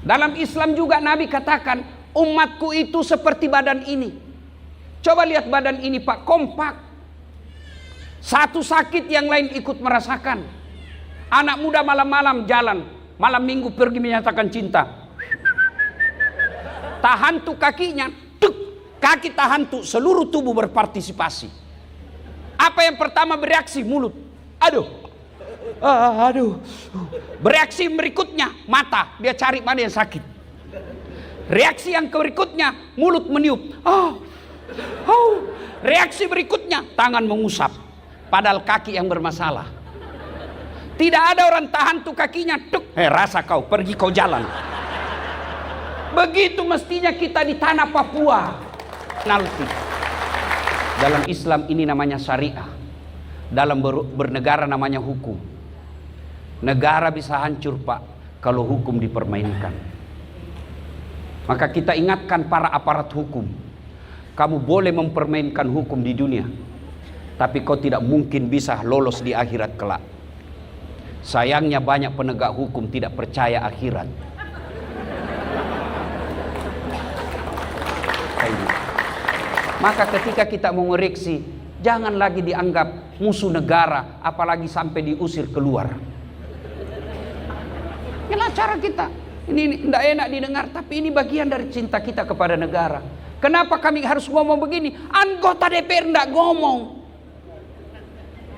Dalam Islam juga Nabi katakan, umatku itu seperti badan ini. Coba lihat badan ini Pak, kompak. Satu sakit yang lain ikut merasakan. Anak muda malam-malam jalan, malam minggu pergi menyatakan cinta. Tahan tuh kakinya, tuk, kaki tahan tuh, seluruh tubuh berpartisipasi. Apa yang pertama bereaksi? Mulut. Aduh. Aduh. Bereaksi berikutnya mata, dia cari mana yang sakit. Reaksi yang berikutnya mulut meniup. Reaksi berikutnya tangan mengusap, padahal kaki yang bermasalah. Tidak ada orang tahan tuh kakinya, tuk, rasa kau, pergi kau jalan. Begitu mestinya kita di tanah Papua. Nanti dalam Islam ini namanya syariah, dalam bernegara namanya hukum. Negara bisa hancur Pak kalau hukum dipermainkan. Maka kita ingatkan para aparat hukum, kamu boleh mempermainkan hukum di dunia, tapi kau tidak mungkin bisa lolos di akhirat kelak. Sayangnya banyak penegak hukum tidak percaya akhirat. Maka ketika kita mengoreksi, jangan lagi dianggap musuh negara, apalagi sampai diusir keluar. Inilah cara kita. Ini tidak enak didengar, tapi ini bagian dari cinta kita kepada negara. Kenapa kami harus ngomong begini? Anggota DPR tidak ngomong.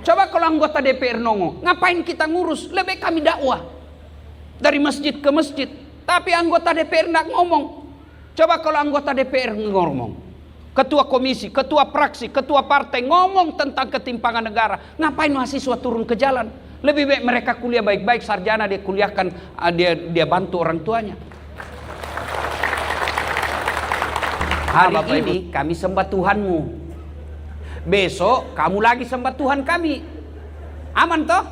Coba kalau anggota DPR ngomong, ngapain kita ngurus? Lebih kami dakwah dari masjid ke masjid. Tapi anggota DPR tidak ngomong. Coba kalau anggota DPR ngomong, ketua komisi, ketua fraksi, ketua partai ngomong tentang ketimpangan negara, ngapain mahasiswa turun ke jalan? Lebih baik mereka kuliah baik-baik, sarjana dia kuliahkan, dia bantu orang tuanya. Hari ini kami sembah Tuhanmu, besok kamu lagi sembah Tuhan kami. Aman toh?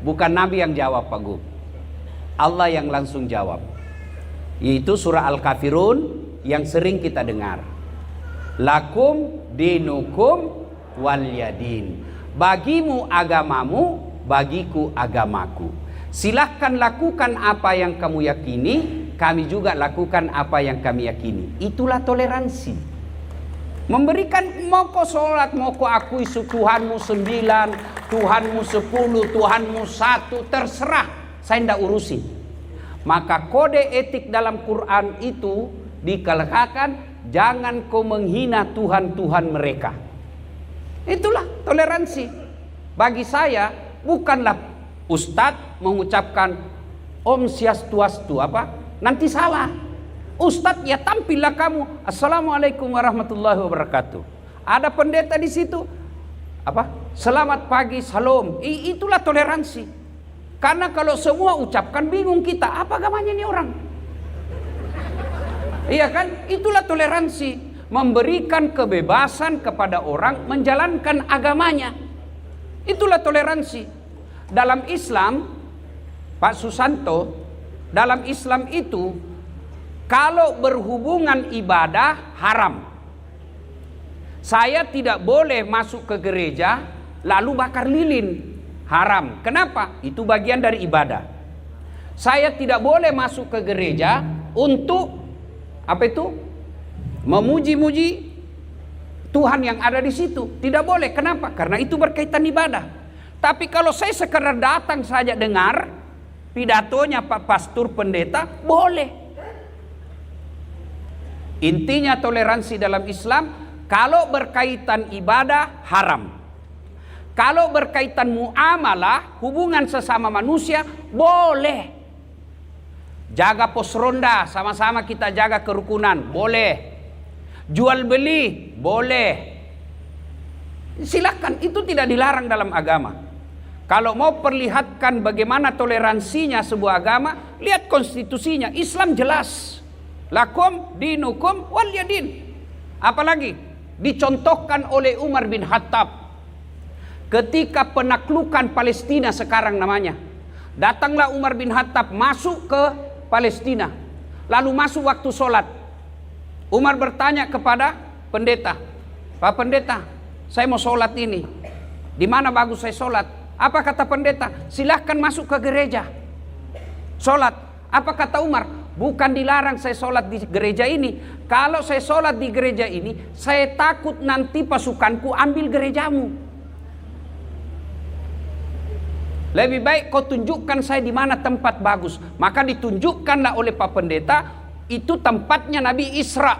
Bukan Nabi yang jawab Pak Gu, Allah yang langsung jawab. Yaitu surah Al-Kafirun yang sering kita dengar. Lakum dinukum walyadin. Bagimu agamamu, bagiku agamaku. Silahkan lakukan apa yang kamu yakini, kami juga lakukan apa yang kami yakini. Itulah toleransi. Memberikan, mau kau sholat, mau kau akui Tuhanmu 9, Tuhanmu 10, Tuhanmu 1, terserah, saya tidak urusin. Maka kode etik dalam Quran itu dikatakan, jangan kau menghina Tuhan-Tuhan mereka. Itulah toleransi. Bagi saya bukanlah Ustadz mengucapkan Om Swastiastu apa, nanti salah. Ustadz ya tampillah kamu Assalamualaikum warahmatullahi wabarakatuh. Ada pendeta di situ apa? Selamat pagi, salam. Itulah toleransi. Karena kalau semua ucapkan bingung kita, apa agamanya ini orang? Iya kan? Itulah toleransi. Memberikan kebebasan kepada orang menjalankan agamanya. Itulah toleransi. Dalam Islam, Pak Susanto, dalam Islam itu kalau berhubungan ibadah haram. Saya tidak boleh masuk ke gereja lalu bakar lilin. Haram. Kenapa? Itu bagian dari ibadah. Saya tidak boleh masuk ke gereja untuk apa itu? Memuji-muji Tuhan yang ada di situ. Tidak boleh. Kenapa? Karena itu berkaitan ibadah. Tapi kalau saya sekedar datang saja dengar pidatonya Pak Pastor Pendeta, boleh. Intinya toleransi dalam Islam, kalau berkaitan ibadah haram. Kalau berkaitan muamalah, hubungan sesama manusia, boleh. Jaga pos ronda, sama-sama kita jaga kerukunan, boleh. Jual beli, boleh. Silakan, itu tidak dilarang dalam agama. Kalau mau perlihatkan bagaimana toleransinya sebuah agama, lihat konstitusinya. Islam jelas. Lakum dinukum walyadin. Apalagi dicontohkan oleh Umar bin Khattab. Ketika penaklukan Palestina sekarang namanya, datanglah Umar bin Khattab masuk ke Palestina. Lalu masuk waktu sholat. Umar bertanya kepada pendeta, Pak Pendeta, saya mau sholat ini. Di mana bagus saya sholat? Apa kata pendeta? Silahkan masuk ke gereja. Sholat. Apa kata Umar? Bukan dilarang saya sholat di gereja ini. Kalau saya sholat di gereja ini, saya takut nanti pasukanku ambil gerejamu. Lebih baik kau tunjukkan saya di mana tempat bagus. Maka ditunjukkanlah oleh Pak Pendeta, itu tempatnya Nabi Isra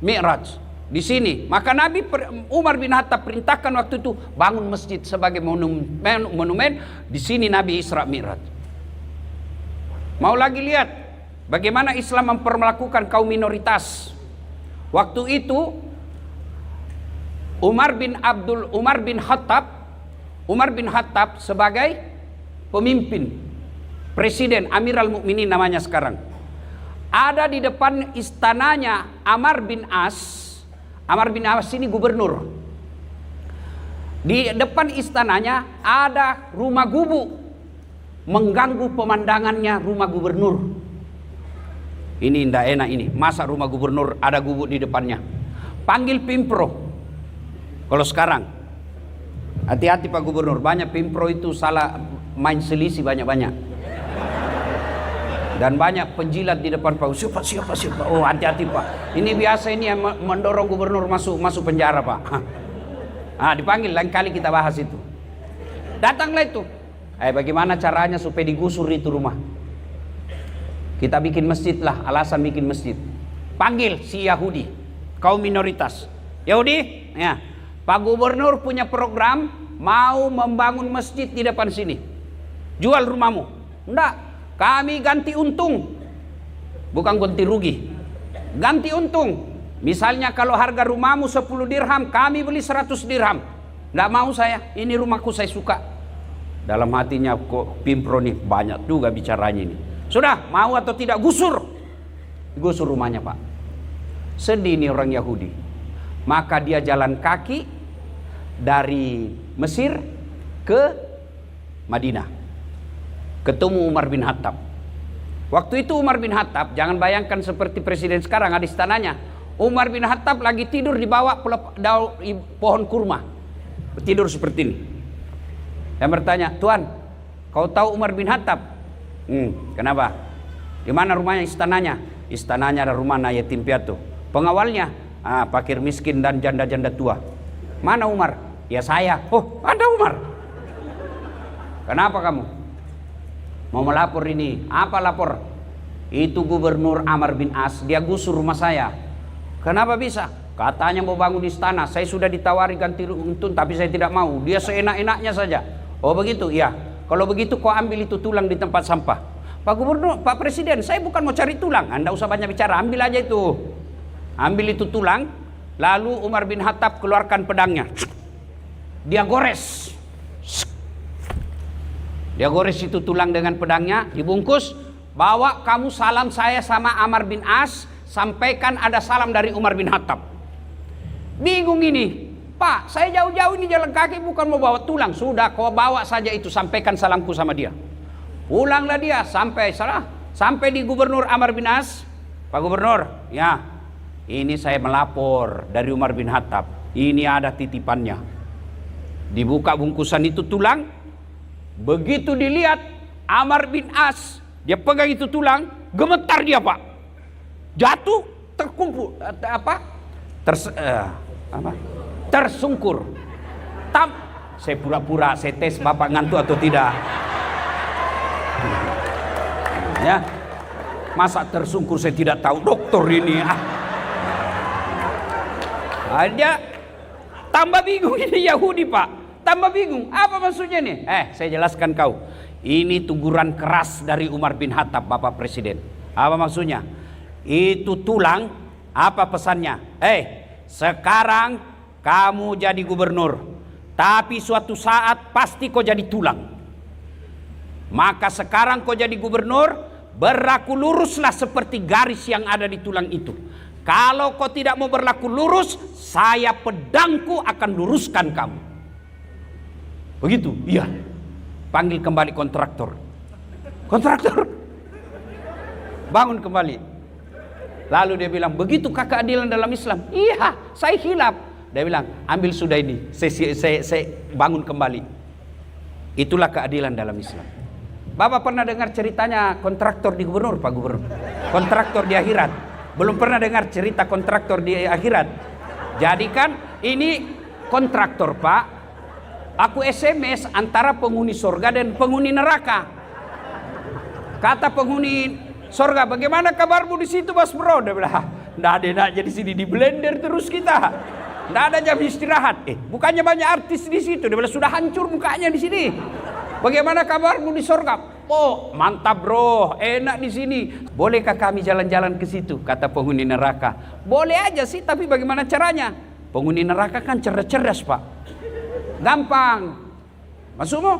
Mi'raj. Di sini. Maka Nabi Umar bin Khattab perintahkan waktu itu bangun masjid sebagai monumen. Di sini Nabi Isra Mi'raj. Mau lagi lihat bagaimana Islam memperlakukan kaum minoritas. Waktu itu Umar bin Khattab sebagai pemimpin, presiden, Amirul Mukminin namanya sekarang. Ada di depan istananya Amr bin As. Amr bin As ini gubernur. Di depan istananya ada rumah gubuk, mengganggu pemandangannya rumah gubernur. Ini tidak enak ini. Masa rumah gubernur ada gubuk di depannya? Panggil Pimpro. Kalau sekarang, hati-hati Pak Gubernur. Banyak Pimpro itu salah main selisih banyak-banyak. Dan banyak penjilat di depan Pak. Siapa. Oh, hati-hati Pak. Ini biasa ini yang mendorong gubernur masuk penjara Pak. Dipanggil lain kali kita bahas itu. Datanglah itu. Bagaimana caranya supaya digusur itu rumah? Kita bikin masjid lah. Alasan bikin masjid. Panggil si Yahudi, kaum minoritas. Yahudi, ya. Pak Gubernur punya program mau membangun masjid di depan sini. Jual rumahmu. Enggak. Kami ganti untung, bukan ganti rugi. Ganti untung. Misalnya kalau harga rumahmu 10 dirham, kami beli 100 dirham. Nggak mau saya, ini rumahku saya suka. Dalam hatinya kok Pimpro nih banyak juga bicaranya ini. Sudah, mau atau tidak gusur. Gusur rumahnya Pak. Sedih nih orang Yahudi. Maka dia jalan kaki dari Mesir ke Madinah. Ketemu Umar bin Khattab. Waktu itu Umar bin Khattab, jangan bayangkan seperti presiden sekarang ada istananya. Umar bin Khattab lagi tidur di bawah pohon kurma. Tidur seperti ini. Yang bertanya, Tuan, kau tahu Umar bin Khattab? Kenapa? Di mana rumahnya, istananya? Istananya ada rumah yatim piatu. Pengawalnya, fakir miskin dan janda-janda tua. Mana Umar? Ya saya. Oh, ada Umar. Kenapa kamu? Mau melapor ini. Apa lapor? Itu gubernur Amr bin As, dia gusur rumah saya. Kenapa bisa? Katanya mau bangun istana. Saya sudah ditawari ganti untung tapi saya tidak mau. Dia seenak-enaknya saja. Oh begitu? Ya. Kalau begitu kau ambil itu tulang di tempat sampah. Pak Gubernur, Pak Presiden, saya bukan mau cari tulang. Anda usah banyak bicara, ambil aja itu. Ambil itu tulang. Lalu Umar bin Khattab keluarkan pedangnya. Dia gores. Dia gores itu tulang dengan pedangnya, dibungkus. Bawa kamu salam saya sama Amr bin As, sampaikan ada salam dari Umar bin Khattab. Bingung ini. Pak, saya jauh-jauh ini jalan kaki bukan mau bawa tulang. Sudah, kau bawa saja itu, sampaikan salamku sama dia. Pulanglah dia sampai di Gubernur Amr bin As. Pak Gubernur, ya, ini saya melapor dari Umar bin Khattab. Ini ada titipannya. Dibuka bungkusan itu tulang. Begitu dilihat Amr bin As, dia pegang itu tulang, gemetar dia Pak. Jatuh, terkumpul, tersungkur. Saya pura-pura, saya tes Bapak ngantuk atau tidak. Ya, masa tersungkur saya tidak tahu, dokter ini. Dia tambah bingung ini Yahudi Pak. Tambah bingung, apa maksudnya nih? Saya jelaskan kau. Ini teguran keras dari Umar bin Khattab, Bapak Presiden. Apa maksudnya? Itu tulang, apa pesannya? Sekarang kamu jadi gubernur, tapi suatu saat pasti kau jadi tulang. Maka sekarang kau jadi gubernur, berlaku luruslah seperti garis yang ada di tulang itu. Kalau kau tidak mau berlaku lurus, saya pedangku akan luruskan kamu. Begitu? Iya. Panggil kembali kontraktor. Kontraktor bangun kembali. Lalu dia bilang, begitukah keadilan dalam Islam? Iya, saya hilaf. Dia bilang, ambil sudah ini, saya bangun kembali. Itulah keadilan dalam Islam. Bapak pernah dengar ceritanya kontraktor di gubernur, Pak Gubernur? Kontraktor di akhirat. Belum pernah dengar cerita kontraktor di akhirat. Jadi kan ini kontraktor, Pak. Aku SMS antara penghuni surga dan penghuni neraka. Kata penghuni surga, bagaimana kabarmu di situ, Mas Bro? Dia bilang, nggak ada nak jadi sini, di blender terus kita. Nggak ada jam istirahat. Bukannya banyak artis di situ. Dia bilang sudah hancur mukanya di sini. Bagaimana kabarmu di surga? Oh, mantap bro, enak di sini. Bolehkah kami jalan-jalan ke situ? Kata penghuni neraka. Boleh aja sih, tapi bagaimana caranya? Penghuni neraka kan cerdas-cerdas, Pak. Gampang. Maksudmu?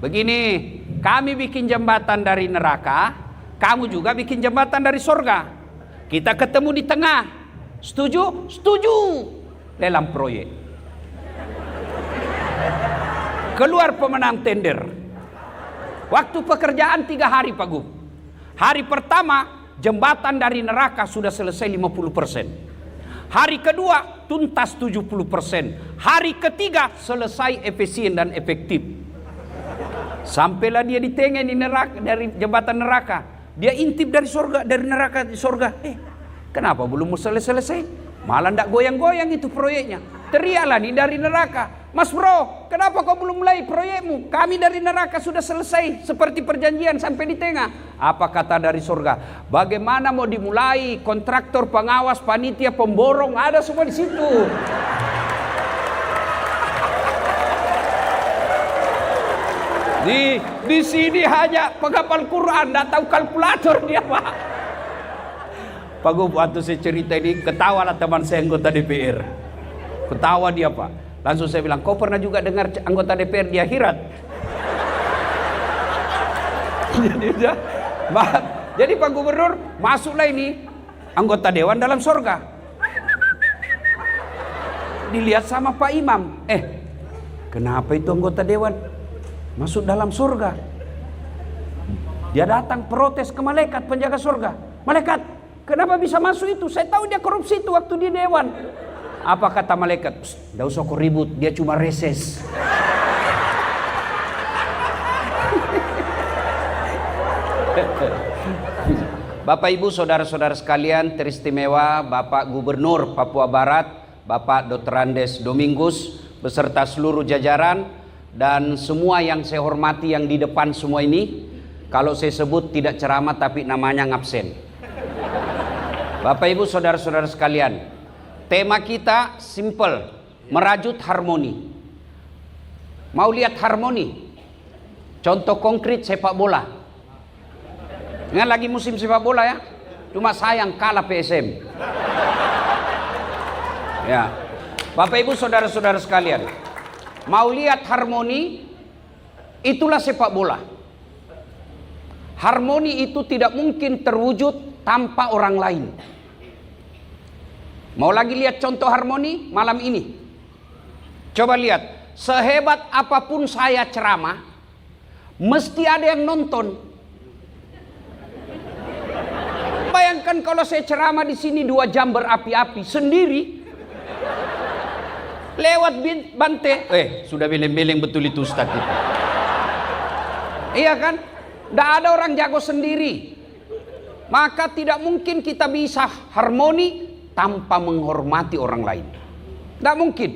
Begini, kami bikin jembatan dari neraka, kamu juga bikin jembatan dari surga. Kita ketemu di tengah. Setuju? Setuju. Lelang proyek. Keluar pemenang tender. Waktu pekerjaan 3 hari, Pak Gub. Hari pertama jembatan dari neraka sudah selesai 50%. Hari kedua tuntas 70%. Hari ketiga selesai efisien dan efektif. Sampailah dia di tengah di neraka, dari jembatan neraka. Dia intip dari surga, dari neraka di surga. Kenapa belum selesai? Malah ndak goyang-goyang itu proyeknya. Teriaklah nih dari neraka, Mas Bro, kenapa kau belum mulai proyekmu? Kami dari neraka sudah selesai seperti perjanjian sampai di tengah. Apa kata dari surga? Bagaimana mau dimulai? Kontraktor, pengawas, panitia, pemborong ada semua di situ. Di sini hanya penghafal Quran, nggak tahu kalkulator dia, Pak. Pak Gub, waktu saya cerita ini ketawa lah teman saya anggota DPR. Ketawa dia, Pak. Langsung saya bilang, kau pernah juga dengar anggota DPR di akhirat? Jadi Pak Gubernur, masuklah ini anggota dewan dalam surga. Dilihat sama Pak Imam. Kenapa itu anggota dewan masuk dalam surga? Dia datang protes ke malaikat penjaga surga. Malaikat, kenapa bisa masuk itu? Saya tahu dia korupsi itu waktu di dewan. Apa kata malaikat? Nggak usah kau ribut, dia cuma reses. Bapak Ibu saudara-saudara sekalian teristimewa, Bapak Gubernur Papua Barat, Bapak Dr. Andes Domingus beserta seluruh jajaran dan semua yang saya hormati yang di depan semua ini. Kalau saya sebut tidak ceramah tapi namanya ngabsen. Bapak Ibu saudara-saudara sekalian, tema kita simple, merajut harmoni. Mau lihat harmoni? Contoh konkret sepak bola. Ingat lagi musim sepak bola ya? Cuma sayang kalah PSM. Ya. Bapak Ibu saudara-saudara sekalian, mau lihat harmoni? Itulah sepak bola. Harmoni itu tidak mungkin terwujud tanpa orang lain. Mau lagi lihat contoh harmoni malam ini? Coba lihat, sehebat apapun saya ceramah, mesti ada yang nonton. Bayangkan kalau saya ceramah di sini 2 jam berapi-api sendiri, lewat bante, sudah beleng-beleng betul itu Ustaz itu. Iya kan? Tidak ada orang jago sendiri. Maka tidak mungkin kita bisa harmoni tanpa menghormati orang lain. Tidak mungkin.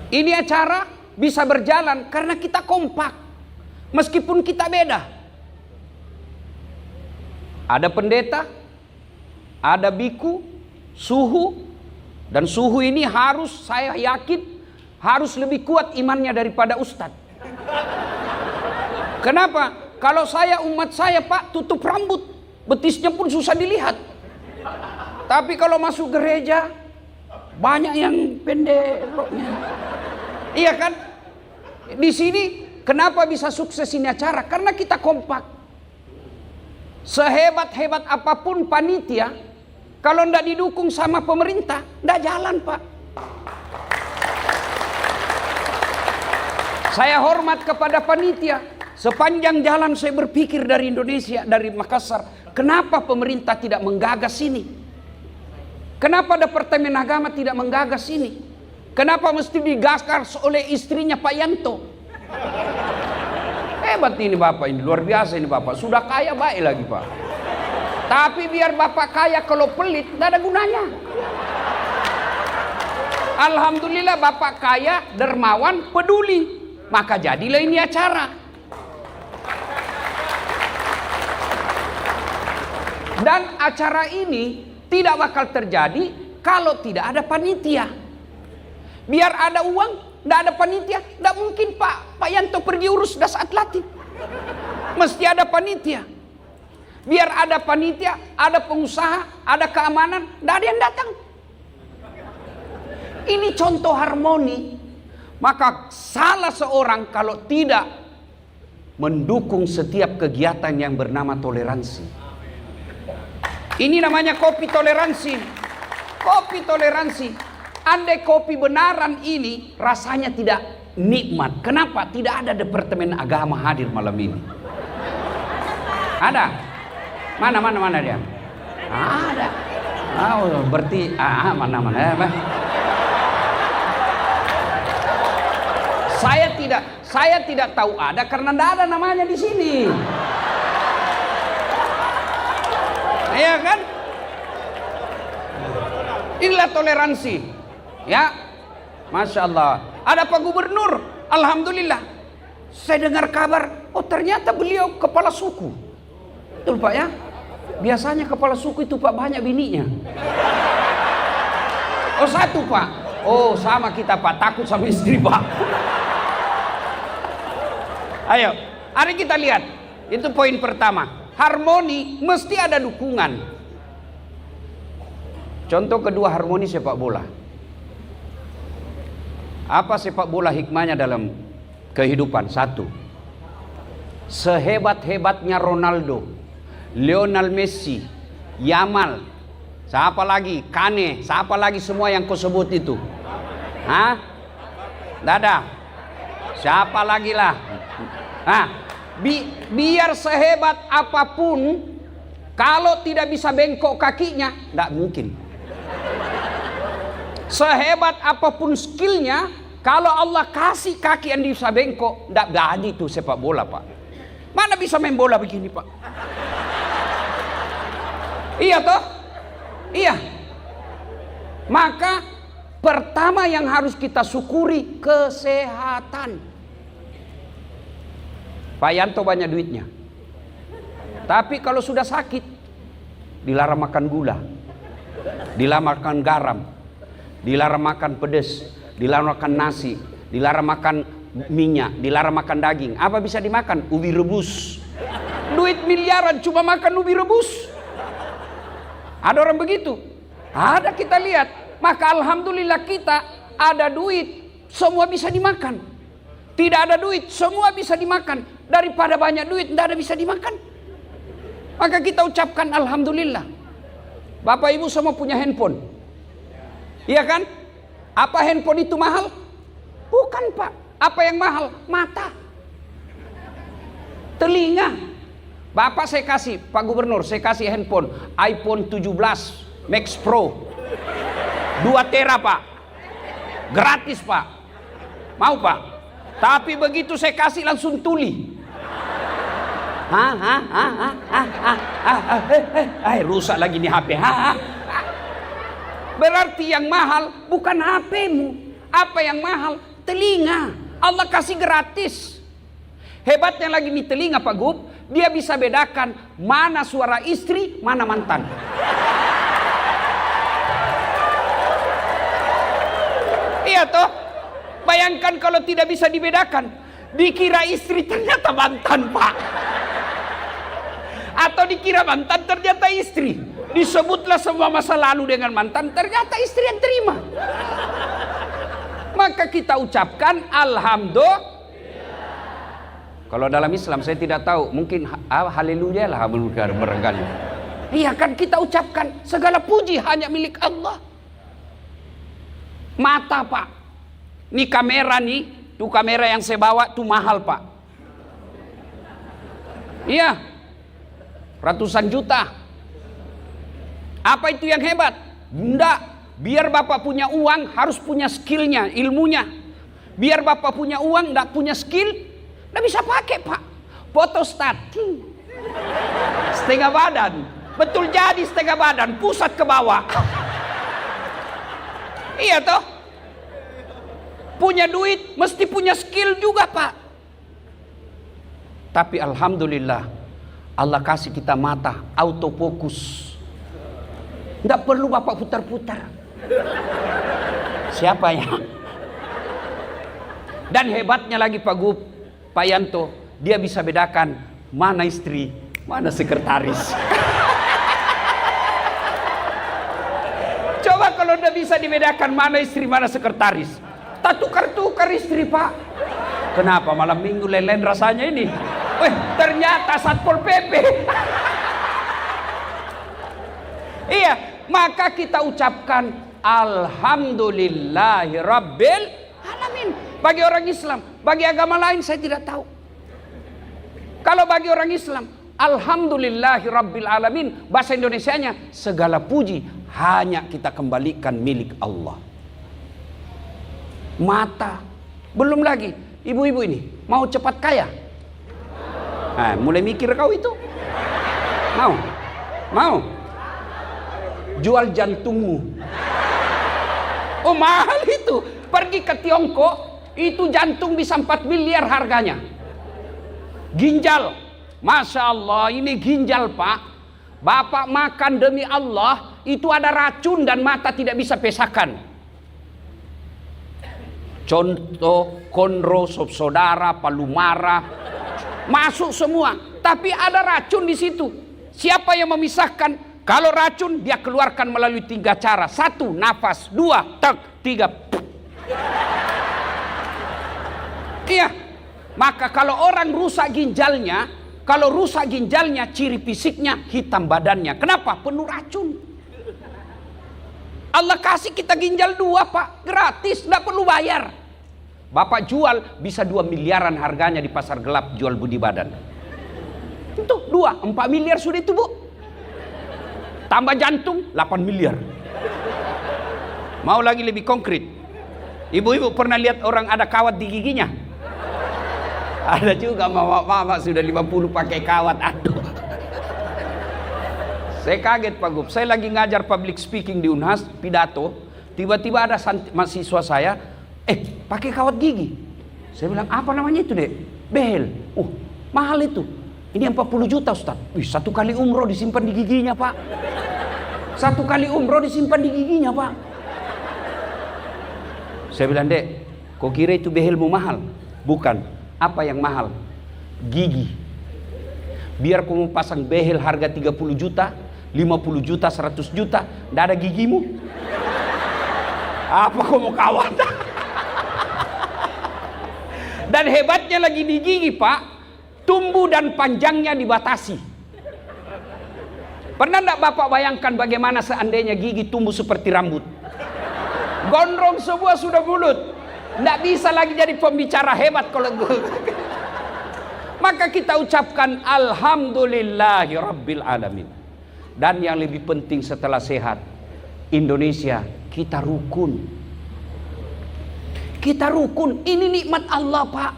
Ini acara bisa berjalan karena kita kompak. Meskipun kita beda. Ada pendeta, ada biku, suhu. Dan suhu ini harus, saya yakin, harus lebih kuat imannya daripada ustadz. Kenapa? Kalau saya umat saya, Pak, tutup rambut. Betisnya pun susah dilihat. Tapi kalau masuk gereja, banyak yang pendek roknya. Iya kan? Di sini kenapa bisa sukses ini acara? Karena kita kompak. Sehebat-hebat apapun panitia, kalau tidak didukung sama pemerintah, tidak jalan, Pak. Saya hormat kepada panitia. Sepanjang jalan saya berpikir dari Indonesia, dari Makassar, kenapa pemerintah tidak menggagas ini? Kenapa Departemen Agama tidak menggagas ini? Kenapa mesti digagas oleh istrinya Pak Yanto? Hebat ini Bapak ini, luar biasa ini Bapak. Sudah kaya baik lagi Pak. Tapi biar Bapak kaya kalau pelit, tidak ada gunanya. Alhamdulillah Bapak kaya, dermawan, peduli. Maka jadilah ini acara. Dan acara ini tidak bakal terjadi kalau tidak ada panitia. Biar ada uang, tidak ada panitia, tidak mungkin Pak Yanto pergi urus das atletik. Mesti ada panitia. Biar ada panitia, ada pengusaha, ada keamanan, tidak ada yang datang. Ini contoh harmoni. Maka salah seorang kalau tidak mendukung setiap kegiatan yang bernama toleransi. Ini namanya kopi toleransi. Kopi toleransi. Andai kopi benaran ini rasanya tidak nikmat. Kenapa? Tidak ada departemen agama hadir malam ini. Ada? Mana dia? Ada. Oh, berarti mana. Saya tidak tahu ada karena tidak ada namanya di sini. Iya kan? Inilah toleransi. Ya. Masya Allah. Ada Pak Gubernur. Alhamdulillah. Saya dengar kabar, oh ternyata beliau kepala suku. Betul Pak ya? Biasanya kepala suku itu Pak banyak bininya. Oh satu Pak. Oh sama kita Pak, takut sama istri Pak. Ayo, mari kita lihat. Itu poin pertama. Harmoni mesti ada dukungan. Contoh kedua, harmoni sepak bola. Apa sepak bola hikmahnya dalam kehidupan? Satu, sehebat-hebatnya Ronaldo, Lionel Messi, Yamal, siapa lagi? Kane, siapa lagi semua yang kau sebut itu? Hah? Dada. Siapa lagi lah? Biar sehebat apapun, kalau tidak bisa bengkok kakinya, tidak mungkin. Sehebat apapun skillnya, kalau Allah kasih kaki yang bisa bengkok, tidak jadi itu sepak bola Pak. Mana bisa main bola begini Pak? Iya toh? Iya. Maka pertama yang harus kita syukuri kesehatan. Pak Yanto banyak duitnya, tapi kalau sudah sakit dilarang makan gula, dilarang makan garam, dilarang makan pedas, dilarang makan nasi, dilarang makan minyak, dilarang makan daging. Apa bisa dimakan? Ubi rebus. Duit miliaran cuma makan ubi rebus. Ada orang begitu? Ada, kita lihat. Maka alhamdulillah kita ada duit, semua bisa dimakan. Tidak ada duit, semua bisa dimakan. Daripada banyak duit, tidak ada bisa dimakan. Maka kita ucapkan alhamdulillah. Bapak ibu semua punya handphone. Iya kan? Apa handphone itu mahal? Bukan Pak. Apa yang mahal? Mata. Telinga. Bapak saya kasih, Pak Gubernur, saya kasih handphone iPhone 17 Max Pro 2 tera Pak. Gratis Pak. Mau Pak? Tapi begitu saya kasih langsung tuli. Rusak lagi nih HP. Berarti yang mahal bukan HP-mu. Apa yang mahal? Telinga. Allah kasih gratis. Hebatnya lagi nih telinga Pak Gub, dia bisa bedakan mana suara istri, mana mantan. Iya toh? Bayangkan kalau tidak bisa dibedakan, dikira istri ternyata mantan Pak. Atau dikira mantan ternyata istri. Disebutlah semua masa lalu dengan mantan, ternyata istri yang terima. Maka kita ucapkan alhamdulillah. Kalau dalam Islam saya tidak tahu, mungkin haleluya lah barangkali. Iya kan, kita ucapkan segala puji hanya milik Allah. Mata Pak, ini kamera nih, tuh kamera yang saya bawa tuh mahal Pak. Iya, ratusan juta. Apa itu yang hebat? Enggak, biar Bapak punya uang harus punya skillnya, ilmunya. Biar Bapak punya uang enggak punya skill, enggak bisa pakai Pak. Fotostat. Setengah badan. Betul jadi setengah badan, pusat ke bawah. Iya toh? Punya duit, mesti punya skill juga, Pak. Tapi alhamdulillah, Allah kasih kita mata autofokus. Tidak perlu Bapak putar-putar. Siapa ya? Dan hebatnya lagi Pak Gub, Pak Yanto, dia bisa bedakan mana istri, mana sekretaris. Coba kalau udah bisa dibedakan mana istri, mana sekretaris. Tak tukar-tukar istri, Pak. Kenapa malam minggu lelen rasanya ini? Weh, ternyata Satpol PP. Iya, maka kita ucapkan Alhamdulillahirabbil alamin. Bagi orang Islam, bagi agama lain saya tidak tahu. Kalau bagi orang Islam, Alhamdulillahirabbil alamin, bahasa Indonesianya segala puji hanya kita kembalikan milik Allah. Mata, belum lagi ibu-ibu ini mau cepat kaya. Nah, mulai mikir kau itu. Mau jual jantungmu. Oh, mahal itu. Pergi ke Tiongkok, itu jantung bisa 4 miliar harganya. Ginjal, Masya Allah, ini ginjal, Pak. Bapak makan demi Allah, itu ada racun dan mata tidak bisa pesakan. Contoh konro, sop saudara, palu mara, masuk semua. Tapi ada racun di situ. Siapa yang memisahkan? Kalau racun dia keluarkan melalui 3 cara. 1, nafas. 2, tek. 3. Iya. Maka kalau orang rusak ginjalnya, ciri fisiknya hitam badannya. Kenapa? Penuh racun. Allah kasih kita ginjal 2, Pak, gratis, tidak perlu bayar. Bapak jual bisa 2 miliaran harganya di pasar gelap, jual budi badan. Itu 4 miliar sudah itu, Bu. Tambah jantung 8 miliar. Mau lagi lebih konkret? Ibu-ibu pernah lihat orang ada kawat di giginya? Ada juga mama sudah 50 pakai kawat. Aduh. Saya kaget Pak Gub. Saya lagi ngajar public speaking di Unhas, pidato. Tiba-tiba ada mahasiswa saya, pakai kawat gigi. Saya bilang, apa namanya itu, Dek? Behel. Oh, mahal itu. Ini 40 juta, Ustaz. Wih, 1 kali umroh disimpan di giginya, Pak. 1 kali umroh disimpan di giginya, Pak. Saya bilang, Dek, kau kira itu behelmu mahal? Bukan. Apa yang mahal? Gigi. Biar kau mau pasang behel harga 30 juta, 50 juta, 100 juta, tidak ada gigimu. Apa kau mau kawat? Dan hebatnya lagi di gigi, Pak, tumbuh dan panjangnya dibatasi. Pernah tidak Bapak bayangkan bagaimana seandainya gigi tumbuh seperti rambut? Gondrong semua sudah mulut. Tidak bisa lagi jadi pembicara hebat kalau maka kita ucapkan Alhamdulillahirabbil alamin. Dan yang lebih penting setelah sehat, Indonesia kita rukun. Kita rukun. Ini nikmat Allah, Pak.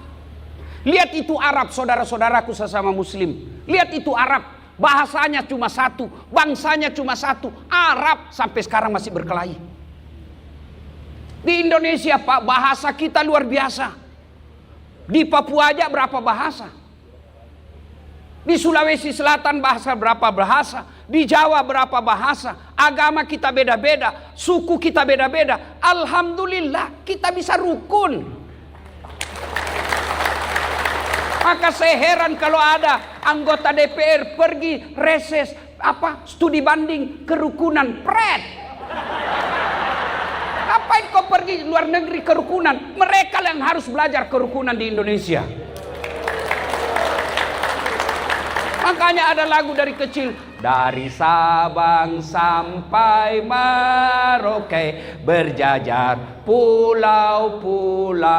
Lihat itu Arab, saudara-saudaraku sesama muslim. Lihat itu Arab, bahasanya cuma satu, bangsanya cuma satu. Arab sampai sekarang masih berkelahi. Di Indonesia, Pak, bahasa kita luar biasa. Di Papua aja berapa bahasa? Di Sulawesi Selatan bahasa berapa bahasa? Di Jawa berapa bahasa? Agama kita beda-beda, suku kita beda-beda. Alhamdulillah kita bisa rukun. Maka saya heran kalau ada anggota DPR pergi reses studi banding kerukunan, pret. Ngapain kau pergi luar negeri kerukunan? Mereka yang harus belajar kerukunan di Indonesia. Makanya ada lagu dari kecil, dari Sabang sampai Merauke berjajar pulau-pulau,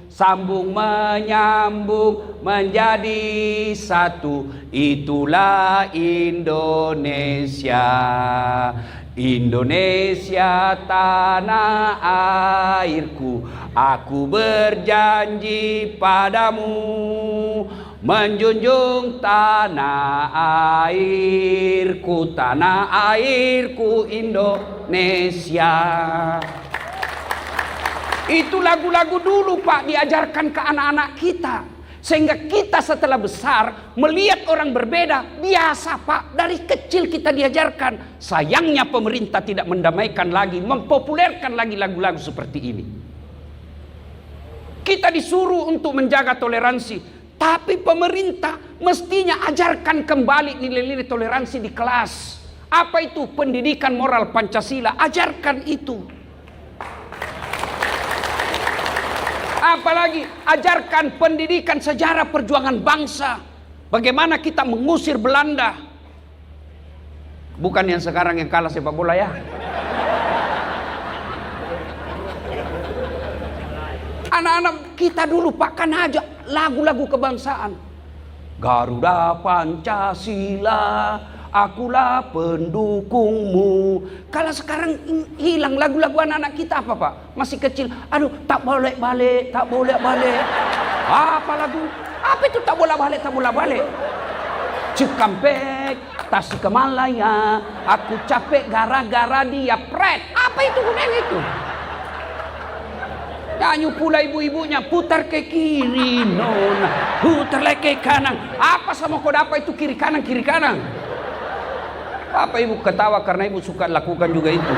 sambung menyambung menjadi satu, itulah Indonesia. Indonesia tanah airku, aku berjanji padamu, menjunjung tanah airku Indonesia. Itu lagu-lagu dulu Pak, diajarkan ke anak-anak kita. Sehingga kita setelah besar melihat orang berbeda, biasa Pak. Dari kecil kita diajarkan. Sayangnya pemerintah tidak mendamaikan lagi, mempopulerkan lagi lagu-lagu seperti ini. Kita disuruh untuk menjaga toleransi, tapi pemerintah mestinya ajarkan kembali nilai-nilai toleransi di kelas. Apa itu? Pendidikan moral Pancasila, ajarkan itu. Apalagi ajarkan pendidikan sejarah perjuangan bangsa. Bagaimana kita mengusir Belanda. Bukan yang sekarang yang kalah sepak bola ya. Anak-anak kita dulu Pak kan aja lagu-lagu kebangsaan. Garuda Pancasila, akulah pendukungmu. Kalau sekarang hilang lagu-lagu anak-anak kita apa Pak? Masih kecil. Aduh, tak boleh balik, tak boleh balik. Apa lagu? Apa itu tak boleh balik, tak boleh balik? Cikampek, Tasikmalaya, aku capek gara-gara dia pret. Apa itu gunanya itu? Nyanyi pula ibu-ibunya, putar ke kiri nona, putar lagi ke kanan. Apa sama kode apa itu kiri kanan, kiri kanan? Apa ibu ketawa karena ibu suka lakukan juga itu.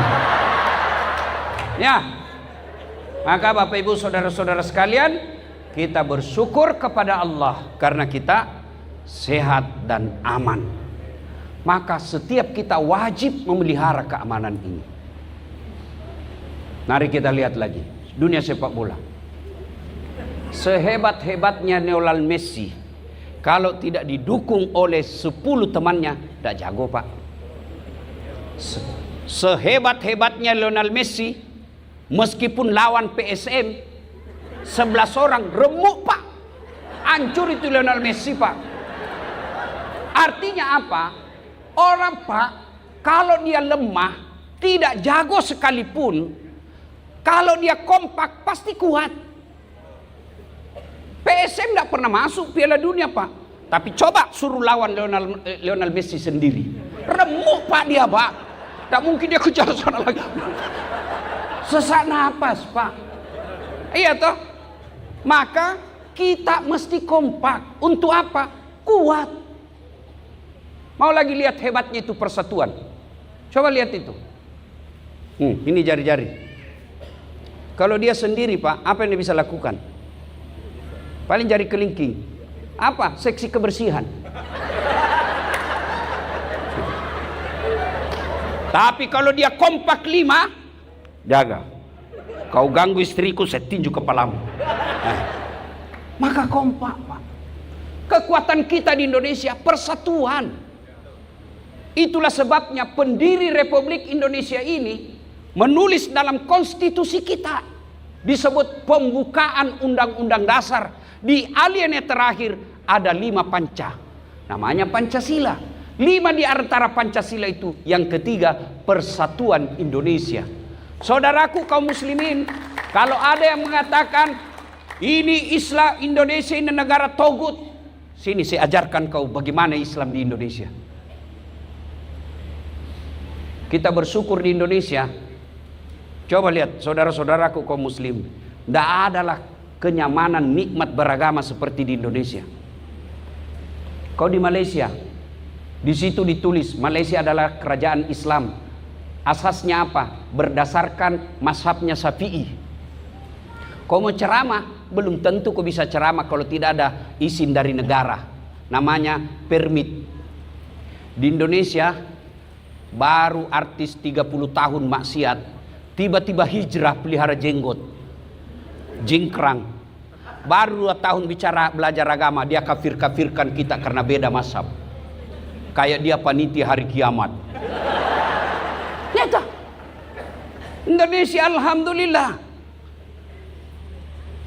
Ya, maka Bapak Ibu saudara-saudara sekalian, kita bersyukur kepada Allah karena kita sehat dan aman. Maka setiap kita wajib memelihara keamanan ini. Mari kita lihat lagi dunia sepak bola. Sehebat-hebatnya Lionel Messi, kalau tidak didukung oleh 10 temannya, tidak jago Pak. Sehebat-hebatnya Lionel Messi, meskipun lawan PSM 11 orang remuk Pak, hancur itu Lionel Messi Pak. Artinya apa? Orang Pak, kalau dia lemah, tidak jago sekalipun, kalau dia kompak pasti kuat. PSM tidak pernah masuk Piala Dunia Pak, tapi coba suruh lawan Lionel Messi sendiri, remuk Pak dia Pak. Tak mungkin dia kejar sana lagi. Sesak napas Pak. Iya toh. Maka kita mesti kompak. Untuk apa? Kuat. Mau lagi lihat hebatnya itu persatuan. Coba lihat itu. Ini jari-jari. Kalau dia sendiri Pak, apa yang dia bisa lakukan? Paling jari kelingking. Apa? Seksi kebersihan. Tapi kalau dia kompak 5, jaga. Kau ganggu istriku, saya tinju kepalamu. Maka kompak Pak. Kekuatan kita di Indonesia persatuan. Itulah sebabnya pendiri Republik Indonesia ini menulis dalam konstitusi kita, disebut pembukaan Undang-Undang Dasar. Di alinea terakhir ada 5 panca, namanya Pancasila. 5 di antara Pancasila itu, yang ketiga persatuan Indonesia. Saudaraku kaum muslimin, kalau ada yang mengatakan ini Islam Indonesia ini negara togut, sini saya ajarkan kau bagaimana Islam di Indonesia. Kita bersyukur di Indonesia. Coba lihat saudara-saudaraku kaum muslim, tidak adalah kenyamanan nikmat beragama seperti di Indonesia. Kau di Malaysia, di situ ditulis Malaysia adalah kerajaan Islam. Asasnya apa? Berdasarkan mazhabnya Syafi'i. Kau mau ceramah, belum tentu kau bisa ceramah kalau tidak ada izin dari negara. Namanya permit. Di Indonesia, baru artis 30 tahun maksiat, tiba-tiba hijrah pelihara jenggot, jingkrang. Baru 2 tahun belajar agama, dia kafir-kafirkan kita karena beda mazhab. Kayak dia panitia hari kiamat. Nyata. Indonesia alhamdulillah.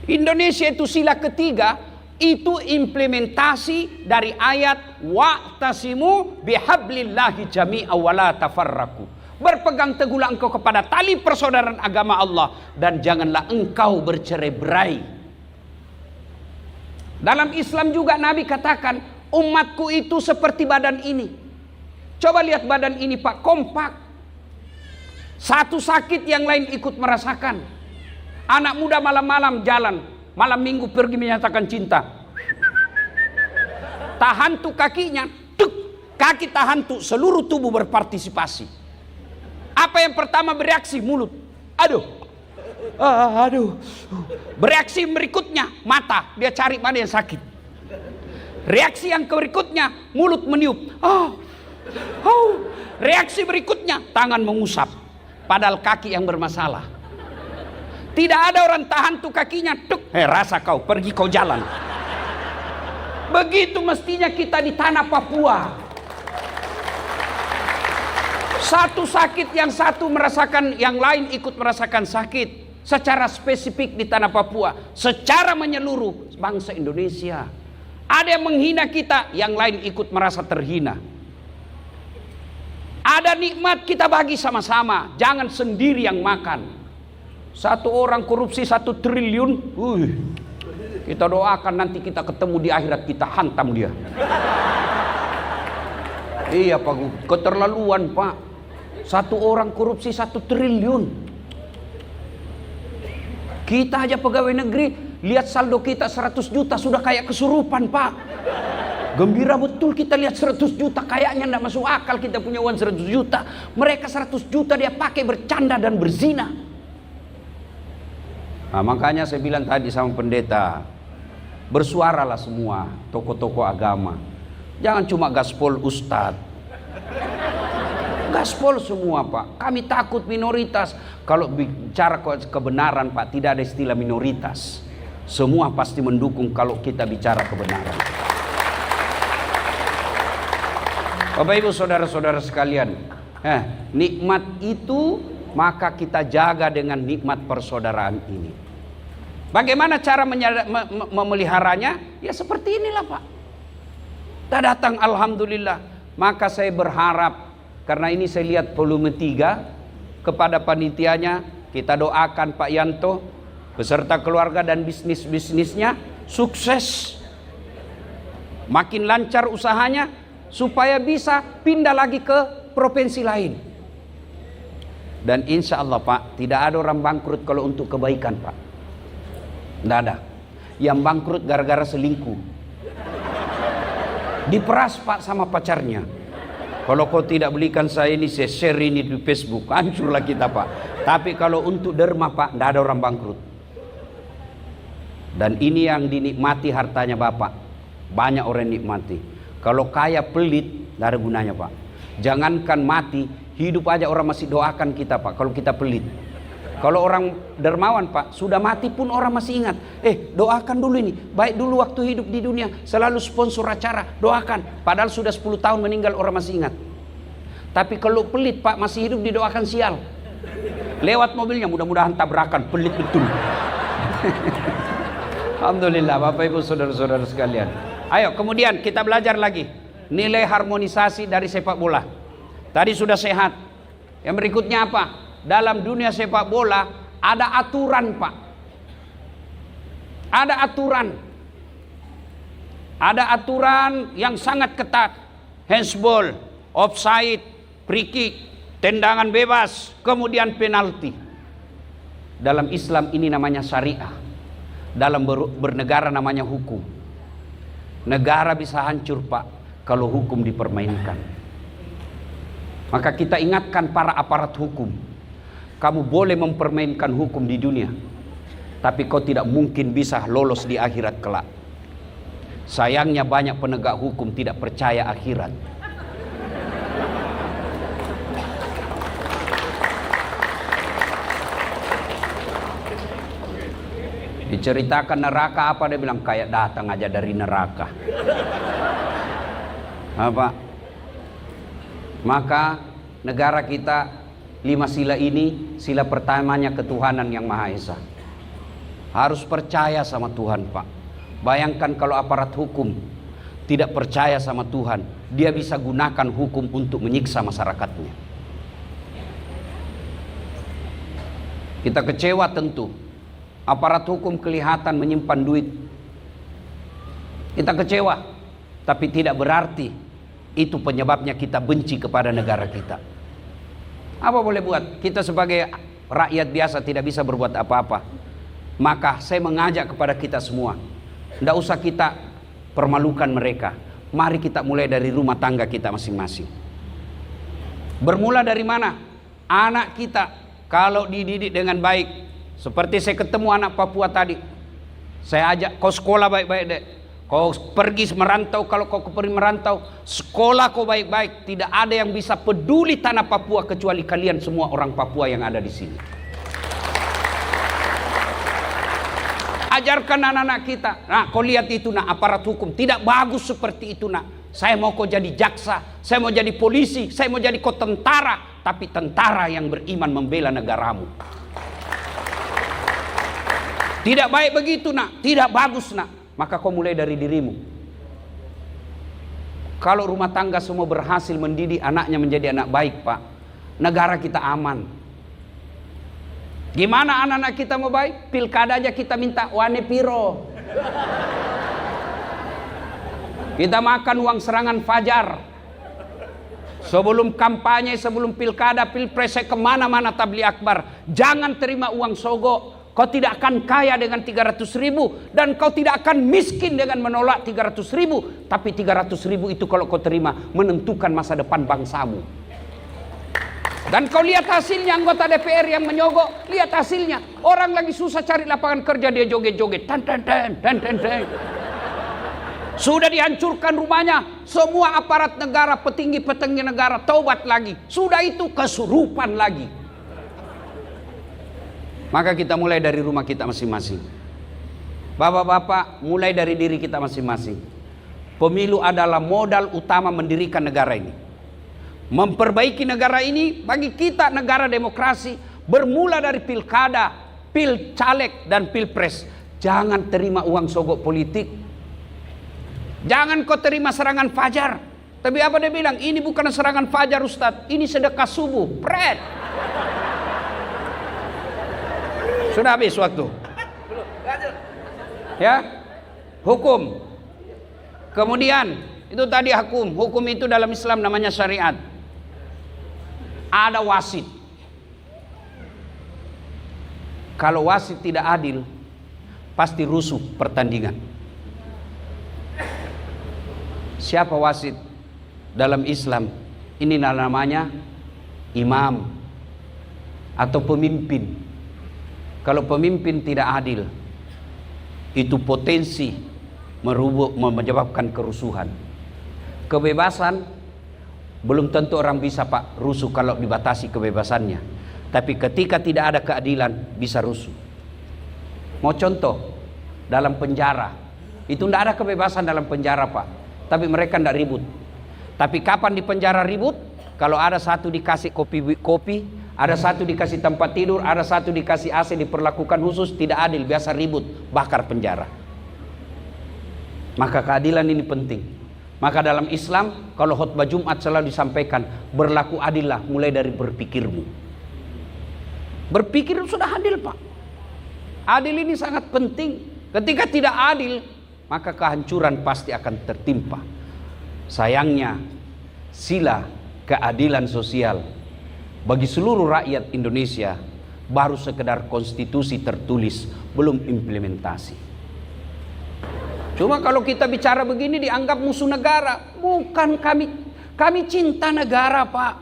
Indonesia itu sila ketiga, itu implementasi dari ayat wa'tasimu bihablillahi jami'a wa la tafarraqu. Berpegang teguhlah engkau kepada tali persaudaraan agama Allah dan janganlah engkau bercerai-berai. Dalam Islam juga Nabi katakan, umatku itu seperti badan ini. Coba lihat badan ini Pak, kompak. Satu sakit yang lain ikut merasakan. Anak muda malam-malam jalan, malam minggu pergi menyatakan cinta. Tahan tuh kakinya, tuk, kaki tahan tuh, seluruh tubuh berpartisipasi. Apa yang pertama bereaksi? Mulut. Aduh. Aduh. Bereaksi berikutnya mata, dia cari mana yang sakit. Reaksi yang berikutnya mulut meniup. Reaksi berikutnya tangan mengusap. Padahal kaki yang bermasalah. Tidak ada orang tahan tuh kakinya, tuk. Rasa kau, pergi kau jalan. Begitu mestinya kita di tanah Papua. Satu sakit, yang satu merasakan, yang lain ikut merasakan sakit. Secara spesifik di tanah Papua, secara menyeluruh bangsa Indonesia. Ada yang menghina kita, yang lain ikut merasa terhina. Ada nikmat kita bagi sama-sama, jangan sendiri yang makan. Satu orang korupsi 1 triliun, kita doakan nanti kita ketemu di akhirat, kita hantam dia. Iya Pak, keterlaluan Pak. Satu orang korupsi 1 triliun. Kita aja pegawai negeri, lihat saldo kita 100 juta sudah kayak kesurupan Pak. Gembira betul kita lihat 100 juta, kayaknya tidak masuk akal kita punya uang 100 juta. Mereka 100 juta dia pakai bercanda dan berzina. Nah, makanya saya bilang tadi sama pendeta, bersuaralah semua tokoh-tokoh agama. Jangan cuma gaspol ustadz. Gaspol semua Pak. Kami takut minoritas. Kalau bicara kebenaran Pak, tidak ada istilah minoritas. Semua pasti mendukung kalau kita bicara kebenaran. Bapak Ibu saudara-saudara sekalian, nikmat itu maka kita jaga dengan nikmat persaudaraan ini. Bagaimana cara memeliharanya? Ya seperti inilah Pak. Kita datang alhamdulillah. Maka saya berharap, karena ini saya lihat volume 3, kepada panitianya kita doakan Pak Yanto beserta keluarga dan bisnisnya sukses, makin lancar usahanya, supaya bisa pindah lagi ke provinsi lain. Dan insya Allah Pak, tidak ada orang bangkrut kalau untuk kebaikan Pak. Tidak ada. Yang bangkrut gara-gara selingkuh, diperas Pak sama pacarnya. Kalau kau tidak belikan saya ini, saya share ini di Facebook, hancurlah kita Pak. Tapi kalau untuk derma Pak, tidak ada orang bangkrut. Dan ini yang dinikmati hartanya Bapak. Banyak orang nikmati. Kalau kaya pelit, tidak ada gunanya Pak. Jangankan mati, hidup aja orang masih doakan kita Pak, kalau kita pelit. Kalau orang dermawan Pak, sudah mati pun orang masih ingat. Doakan dulu ini, baik dulu waktu hidup di dunia, selalu sponsor acara, doakan. Padahal sudah 10 tahun meninggal orang masih ingat. Tapi kalau pelit Pak, masih hidup didoakan sial. Lewat mobilnya, mudah-mudahan tabrakan, pelit betul. Alhamdulillah Bapak Ibu saudara-saudara sekalian. Ayo kemudian kita belajar lagi nilai harmonisasi dari sepak bola. Tadi sudah sehat. Yang berikutnya apa? Dalam dunia sepak bola ada aturan Pak. Ada aturan. Ada aturan yang sangat ketat. Handsball, offside, free kick, tendangan bebas, kemudian penalti. Dalam Islam ini namanya syariah. Dalam bernegara namanya hukum. Negara bisa hancur Pak kalau hukum dipermainkan. Maka kita ingatkan para aparat hukum, kamu boleh mempermainkan hukum di dunia, tapi kau tidak mungkin bisa lolos di akhirat kelak. Sayangnya banyak penegak hukum tidak percaya akhirat. Diceritakan neraka apa, dia bilang kayak datang aja dari neraka. Apa? Maka negara kita 5 sila ini, sila pertamanya ketuhanan yang Maha Esa. Harus percaya sama Tuhan Pak. Bayangkan kalau aparat hukum tidak percaya sama Tuhan, dia bisa gunakan hukum untuk menyiksa masyarakatnya. Kita kecewa tentu. Aparat hukum kelihatan menyimpan duit. Kita kecewa, tapi tidak berarti itu penyebabnya kita benci kepada negara kita. Apa boleh buat? Kita sebagai rakyat biasa tidak bisa berbuat apa-apa. Maka saya mengajak kepada kita semua, tidak usah kita permalukan mereka. Mari kita mulai dari rumah tangga kita masing-masing. Bermula dari mana? Anak kita kalau dididik dengan baik, seperti saya ketemu anak Papua tadi, saya ajak kau sekolah baik-baik dek. Kau pergi merantau, kalau kau pergi merantau, sekolah kau baik-baik. Tidak ada yang bisa peduli tanah Papua kecuali kalian semua orang Papua yang ada di sini. Ajarkan anak-anak kita. Nah, kau lihat itu nak, aparat hukum tidak bagus seperti itu nak. Saya mau kau jadi jaksa, saya mau jadi polisi, saya mau jadi kau tentara, tapi tentara yang beriman membela negaramu. Tidak baik begitu nak, tidak bagus nak. Maka kau mulai dari dirimu. Kalau rumah tangga semua berhasil mendidik anaknya menjadi anak baik, Pak, negara kita aman. Gimana anak-anak kita mau baik? Pilkada aja kita minta wane piro. Kita makan uang serangan fajar. Sebelum kampanye, sebelum pilkada, pilpres, saya kemana-mana tabligh akbar. Jangan terima uang sogok. Kau tidak akan kaya dengan 300.000 dan kau tidak akan miskin dengan menolak 300.000. Tapi 300.000 itu kalau kau terima menentukan masa depan bangsamu. Dan kau lihat hasilnya anggota DPR yang menyogok, lihat hasilnya. Orang lagi susah cari lapangan kerja dia joget-joget. Tan tan tan tan tan tan. Sudah dihancurkan rumahnya, semua aparat negara, petinggi-petinggi negara taubat lagi. Sudah itu kesurupan lagi. Maka kita mulai dari rumah kita masing-masing. Bapak-bapak, mulai dari diri kita masing-masing. Pemilu adalah modal utama mendirikan negara ini. Memperbaiki negara ini bagi kita negara demokrasi bermula dari pilkada, pilcaleg dan pilpres. Jangan terima uang sogok politik. Jangan kau terima serangan fajar. Tapi apa dia bilang? Ini bukan serangan fajar Ustadz, ini sedekah subuh. Pret. Sudah habis waktu. Ya, hukum. Kemudian itu tadi hukum. Hukum itu dalam Islam namanya syariat. Ada wasit. Kalau wasit tidak adil, pasti rusuh pertandingan. Siapa wasit dalam Islam? Ini namanya imam atau pemimpin. Kalau pemimpin tidak adil, itu potensi menyebabkan kerusuhan. Kebebasan belum tentu orang bisa Pak rusuh kalau dibatasi kebebasannya. Tapi ketika tidak ada keadilan bisa rusuh. Mau contoh, dalam penjara itu tidak ada kebebasan dalam penjara Pak. Tapi mereka tidak ribut. Tapi kapan di penjara ribut? Kalau ada satu dikasih kopi, ada satu dikasih tempat tidur, ada satu dikasih AC, diperlakukan khusus, tidak adil, biasa ribut, bakar penjara. Maka keadilan ini penting. Maka dalam Islam, kalau khutbah Jumat selalu disampaikan, berlaku adillah mulai dari berpikirmu. Berpikir sudah adil Pak. Adil ini sangat penting. Ketika tidak adil, maka kehancuran pasti akan tertimpa. Sayangnya, sila keadilan sosial bagi seluruh rakyat Indonesia baru sekedar konstitusi tertulis, belum implementasi. Cuma kalau kita bicara begini dianggap musuh negara. Bukan, kami cinta negara Pak.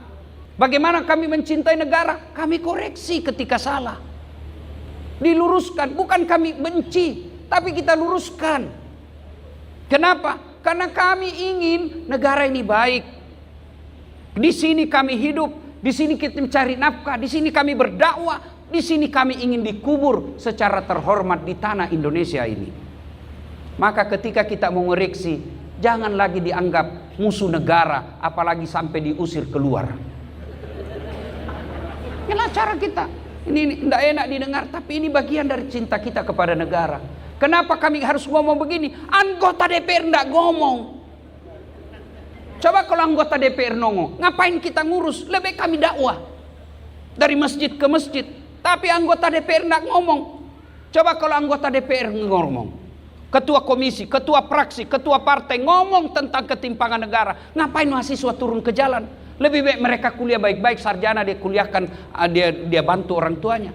Bagaimana kami mencintai negara? Kami koreksi ketika salah, diluruskan. Bukan kami benci, tapi kita luruskan. Kenapa? Karena kami ingin negara ini baik. Di sini kami hidup, di sini kita mencari nafkah, di sini kami berdakwah, di sini kami ingin dikubur secara terhormat di tanah Indonesia ini. Maka ketika kita mengoreksi, jangan lagi dianggap musuh negara, apalagi sampai diusir keluar. Inilah cara kita. Ini tidak enak didengar, tapi ini bagian dari cinta kita kepada negara. Kenapa kami harus ngomong begini? Anggota DPR tidak ngomong. Coba kalau anggota DPR nongol, ngapain kita ngurus? Lebih kami dakwah dari masjid ke masjid. Tapi anggota DPR tidak ngomong. Coba kalau anggota DPR ngomong, ketua komisi, ketua praksi, ketua partai ngomong tentang ketimpangan negara. Ngapain mahasiswa turun ke jalan? Lebih baik mereka kuliah baik-baik, sarjana dia kuliahkan, dia bantu orang tuanya.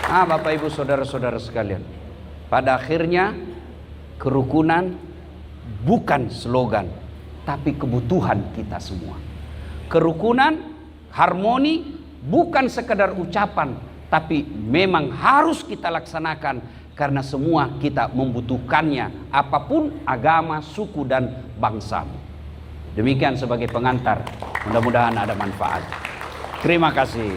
Bapak ibu saudara-saudara sekalian, pada akhirnya kerukunan bukan slogan, tapi kebutuhan kita semua. Kerukunan, harmoni bukan sekedar ucapan, tapi memang harus kita laksanakan karena semua kita membutuhkannya, apapun agama, suku dan bangsamu. Demikian sebagai pengantar, mudah-mudahan ada manfaat. Terima kasih.